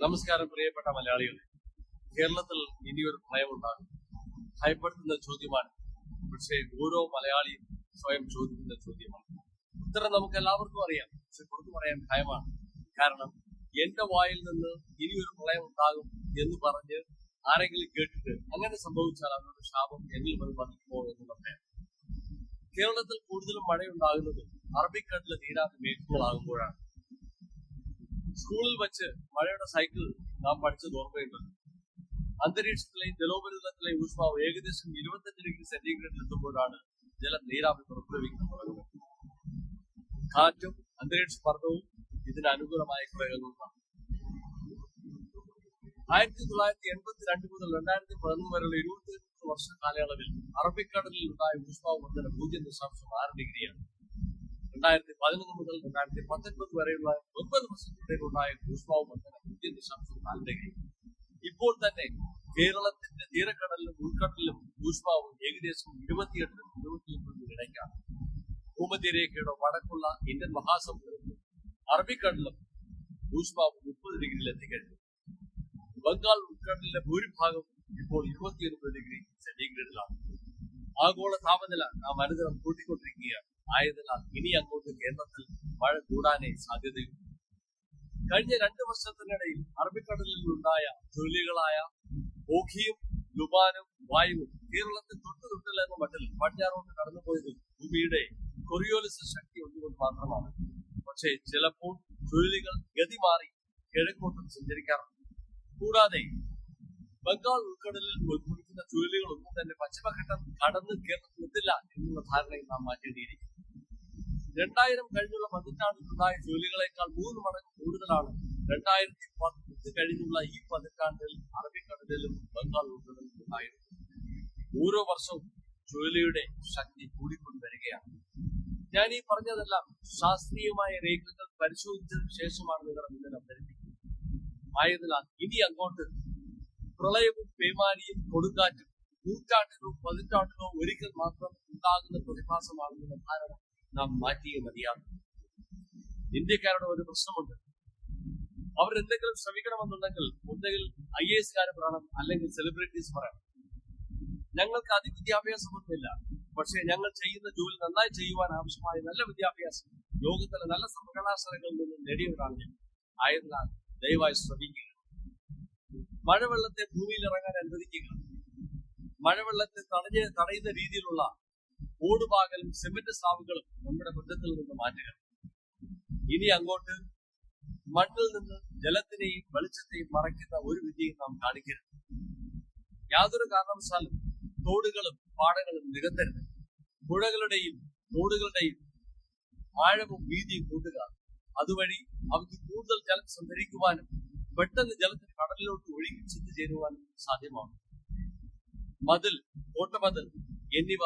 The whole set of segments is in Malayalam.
നമസ്കാരം പ്രിയപ്പെട്ട മലയാളികളെ. കേരളത്തിൽ ഇനിയൊരു ഭയമുണ്ടാകും. ഭയപ്പെടുത്തുന്ന ചോദ്യമാണ്, പക്ഷേ ഓരോ മലയാളിയും സ്വയം ചോദിക്കുന്ന ചോദ്യമാണ്. ഉത്തരം നമുക്ക് എല്ലാവർക്കും അറിയാം, പക്ഷെ പുറത്തു പറയാൻ ഭയമാണ്. കാരണം എന്റെ വായിൽ നിന്ന് ഇനിയൊരു പ്രളയം ഉണ്ടാകും എന്ന് പറഞ്ഞ് ആരെങ്കിലും കേട്ടിട്ട് അങ്ങനെ സംഭവിച്ചാൽ അവരുടെ ശാപം എന്നിൽ വന്ന് പതിക്കുമോ എന്നുള്ള ഭയം. കേരളത്തിൽ കൂടുതലും മഴയുണ്ടാകുന്നത് അറബിക്കടലിലെ നീരാത്ത മേഘങ്ങളാകുമ്പോഴാണ്. സ്കൂളിൽ വെച്ച് മഴയുടെ സൈക്കിൾ നാം പഠിച്ചത് ഓർമ്മയുണ്ട്. അന്തരീക്ഷത്തിലെയും ജലോപരിതലത്തിലെയും ഊഷ്മാവ് ഏകദേശം 25 ഡിഗ്രി സെന്റിഗ്രേഡിൽ എത്തുമ്പോഴാണ് ജലം നീരാവി പുറപ്പെടുവിക്കുന്നത്. കാറ്റും അന്തരീക്ഷ മർദ്ദവും ഇതിന് അനുകൂലമായ ഘടകങ്ങളാണ്. 1982 മുതൽ 2011 വരെയുള്ള 23 വർഷ കാലയളവിൽ അറബിക്കടലിൽ ഉണ്ടായ ഊഷ്മാവ് വർധന 0.6 ഡിഗ്രിയാണ്. 2011 മുതൽ 2019 വരെയുള്ള 9 വർഷത്തിനിടയിലുണ്ടായ ഊഷ്മാവ് വർധന 0.4 ഡിഗ്രി. ഇപ്പോൾ തന്നെ കേരളത്തിന്റെ തീരക്കടലിലും ഉൾക്കടലിലും ഊഷ്മാവ് ഏകദേശം 28-29 ഇടയ്ക്കാണ്. ഭൂമധ്യരേഖയുടെ വടക്കുള്ള ഇന്ത്യൻ മഹാസമുദ്രത്തിലും അറബിക്കടലിലും ഊഷ്മാവ് 30 ഡിഗ്രിയിൽ എത്തിക്കഴിഞ്ഞു. ബംഗാൾ ഉൾക്കടലിലെ ഭൂരിഭാഗം ഇപ്പോൾ 29 ഡിഗ്രി സെന്റിഗ്രേഡിലാണ്. ആഗോള താപനില നാം അനുദിനം കൂട്ടിക്കൊണ്ടിരിക്കുകയാണ്. ആയതിനാൽ ഇനി അങ്ങോട്ട് കേരളത്തിൽ മഴ കൂടാനേ സാധ്യതയുണ്ട്. കഴിഞ്ഞ 2 വർഷത്തിനിടയിൽ അറബിക്കടലിൽ ഉണ്ടായ ചുഴലികളായ ഓഖിയും ലുബാനും വായുവും കേരളത്തിൽ തൊട്ടുതൊട്ടിൽ എന്ന മട്ടിൽ പടിഞ്ഞാറോട്ട് കടന്നുപോയത് ഭൂമിയുടെ കൊറിയോലിസിസ് ശക്തി ഒന്നുകൊണ്ട് മാത്രമാണ്. പക്ഷേ ചിലപ്പോൾ ചുഴലികൾ ഗതി മാറി കിഴക്കോട്ടും സഞ്ചരിക്കാറുണ്ട്. കൂടാതെ ബംഗാൾ ഉൾക്കടലിൽ ഉത്ഭവിക്കുന്ന ചുഴലികളൊന്നും തന്നെ പശ്ചിമഘട്ടം കടന്ന് കേരളത്തിലെത്തില്ല എന്നുള്ള ധാരണയിൽ നാം മാറ്റേണ്ടിയിരിക്കുന്നു. 2000 കഴിഞ്ഞുള്ള പതിറ്റാണ്ടിലുണ്ടായ ചുഴലികളെക്കാൾ 3 മടങ്ങ് കൂടുതലാണ് 2010 കഴിഞ്ഞുള്ള ഈ പതിറ്റാണ്ടിൽ അറബിക്കടലിലും ബംഗാൾ ഉൾക്കടലിലും ഉണ്ടായിരുന്നു. ഓരോ വർഷവും ചുഴലിയുടെ ശക്തി കൂടിക്കൊണ്ടുവരികയാണ്. ഞാൻ ഈ പറഞ്ഞതെല്ലാം ശാസ്ത്രീയമായ രേഖകൾ പരിശോധിച്ചതിന് ശേഷമാണ് നിങ്ങളുടെ മുന്നിൽ അവതരിപ്പിക്കുന്നത്. ആയതിനാൽ ഇനി അങ്ങോട്ട് പ്രളയവും പേമാരിയും കൊടുങ്കാറ്റും നൂറ്റാണ്ടിലോ പതിറ്റാണ്ടിലോ ഒരിക്കൽ മാത്രം ഉണ്ടാകുന്ന പ്രതിഭാസമാണെന്നുള്ള ധാരണ നാം മാറ്റിയേ മതിയാകും. ഇന്ത്യക്കാരുടെ ഒരു പ്രശ്നമുണ്ട്. അവരെന്തെങ്കിലും ശ്രമിക്കണമെന്നുണ്ടെങ്കിൽ ഒന്നെങ്കിൽ IAS പറയണം, അല്ലെങ്കിൽ സെലിബ്രിറ്റീസ് പറയണം. ഞങ്ങൾക്ക് അതിവിദ്യാഭ്യാസമൊന്നുമില്ല, പക്ഷേ ഞങ്ങൾ ചെയ്യുന്ന ജോലി നന്നായി ചെയ്യുവാൻ ആവശ്യമായ നല്ല വിദ്യാഭ്യാസം ലോകത്തിലെ നല്ല സർവകലാശാലകളിൽ നിന്നും നേടിയവരാണ് ഞങ്ങൾ. ആയതിനാൽ ദയവായി ശ്രമിക്കുക. മഴവെള്ളത്തെ ഭൂമിയിൽ ഇറങ്ങാൻ അനുവദിക്കുക. മഴവെള്ളത്തെ തടയുന്ന രീതിയിലുള്ള ഓടുപാകലും സിമന്റ് സ്ലാബുകളും നമ്മുടെ മുറ്റത്തിൽ നിന്ന് മാറ്റുക. ഇനി അങ്ങോട്ട് മണ്ണിൽ നിന്ന് ജലത്തിനെയും വെളിച്ചത്തെയും മറയ്ക്കുന്ന ഒരു വിദ്യയും നാം കാണിക്കരുത്. യാതൊരു കാരണവശാലും തോടുകളും പാടങ്ങളും നികത്തരുത്. പുഴകളുടെയും തോടുകളുടെയും ആഴവും വീതിയും കൂട്ടുക. അതുവഴി അവർക്ക് കൂടുതൽ ജലം സംഭരിക്കുവാനും പെട്ടെന്ന് ജലത്തിന് കടലിലോട്ട് ഒഴുകി ചെന്നു ചേരുവാനും സാധ്യമാണ്. മതിൽ, കോട്ടമതിൽ എന്നിവ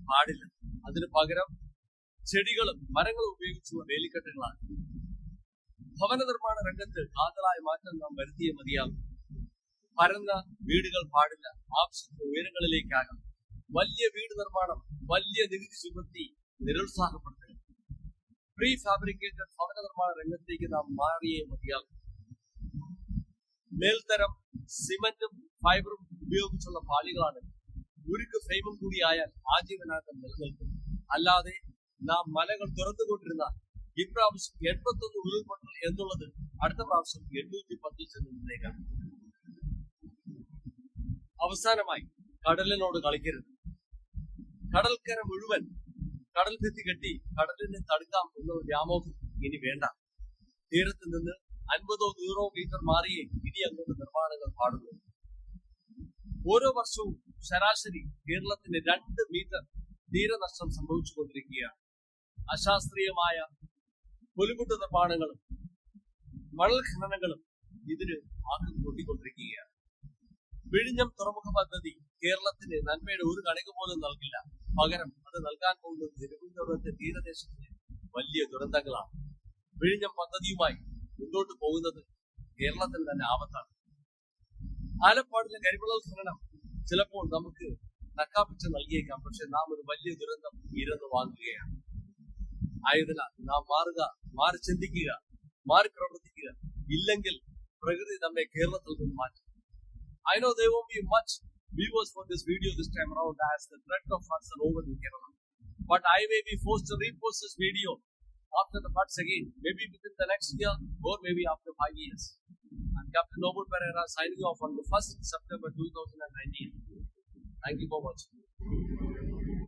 പാടില്ല. അതിനു പകരം ചെടികളും മരങ്ങളും ഉപയോഗിച്ചുള്ള വേലിക്കെട്ടുകളാണ്. ഭവന നിർമ്മാണ രംഗത്ത് കാതലായ മാറ്റം നാം വരുത്തിയേ മതിയാകും. പരന്ന വീടുകൾ പാടില്ല, ആവശ്യത്തിന് ഉയരങ്ങളിലേക്കാകാം. വലിയ വീട് നിർമ്മാണം വലിയ നികുതി ചുമത്തി നിരുത്സാഹപ്പെടുത്തുക. പ്രീ ഫാബ്രിക്കേറ്റഡ് ഭവന നിർമ്മാണ രംഗത്തേക്ക് നാം മാറിയേ മതിയാകും. മേൽത്തരം സിമന്റും ഫൈബറും ഉപയോഗിച്ചുള്ള പാളികളാണ്. ഉരുക്ക് ഫ്രെയിമും കൂടിയായാൽ ആജീവനാന്തം നിലനിൽക്കും. അല്ലാതെ നാം മലകൾ തുറന്നുകൊണ്ടിരുന്ന ഇപ്രാവശ്യം 81 ഉരുൾപൊട്ടൽ എന്നുള്ളത് അടുത്ത പ്രാവശ്യം 810 ചെന്നേക്കാം. അവസാനമായി കടലിനോട് കളിക്കരുത്. കടൽക്കര മുഴുവൻ കടൽ ഭിത്തി കെട്ടി കടലിനെ തടുക്കാം എന്നുള്ള വ്യാമോഹം ഇനി വേണ്ട. തീരത്ത് നിന്ന് 50-100 മീറ്റർ മാറിയേ ഇനി അങ്ങോട്ട് നിർമ്മാണങ്ങൾ പാടുള്ളൂ. ഓരോ വർഷവും ശരാശരി കേരളത്തിന് 2 മീറ്റർ തീരനഷ്ടം സംഭവിച്ചുകൊണ്ടിരിക്കുകയാണ്. അശാസ്ത്രീയമായ പുലിമുട്ട് നിർമ്മാണങ്ങളും മണൽ ഖനനങ്ങളും ഇതിന് ആക്കം കൂട്ടിക്കൊണ്ടിരിക്കുകയാണ്. വിഴിഞ്ഞം തുറമുഖ പദ്ധതി കേരളത്തിന് നന്മയുടെ ഒരു കണിക പോലും നൽകില്ല. പകരം അത് നൽകാൻ പോകുന്നത് തിരുവനന്തപുരത്തെ തീരദേശത്തിന് വലിയ ദുരന്തങ്ങളാണ്. വിഴിഞ്ഞം പദ്ധതിയുമായി മുന്നോട്ട് പോകുന്നത് കേരളത്തിൽ തന്നെ ആപത്താണ്. ആലപ്പാടിലെ കരിമണൽ ഖനനം ചിലപ്പോൾ നമുക്ക് നക്കാപ്പിച്ച് നൽകിയേക്കാം, പക്ഷെ നാം ഒരു വലിയ ദുരന്തം ഇരന്ന് വാങ്ങുകയാണ്. ആയതിനാൽ നാം മാറി ചിന്തിക്കുക, മാറി പ്രവർത്തിക്കുക. ഇല്ലെങ്കിൽ പ്രകൃതി നമ്മെ കേരളത്തിൽ നിന്ന് മാറ്റും. I know there won't be much viewers for this video this time around as the threat of floods are over in Kerala. But I may be forced to repost this video after the floods again, maybe within the next year or maybe after 5 years. I'm Captain Nobul Pereira signing off on the 1st September 2019. Thank you for watching.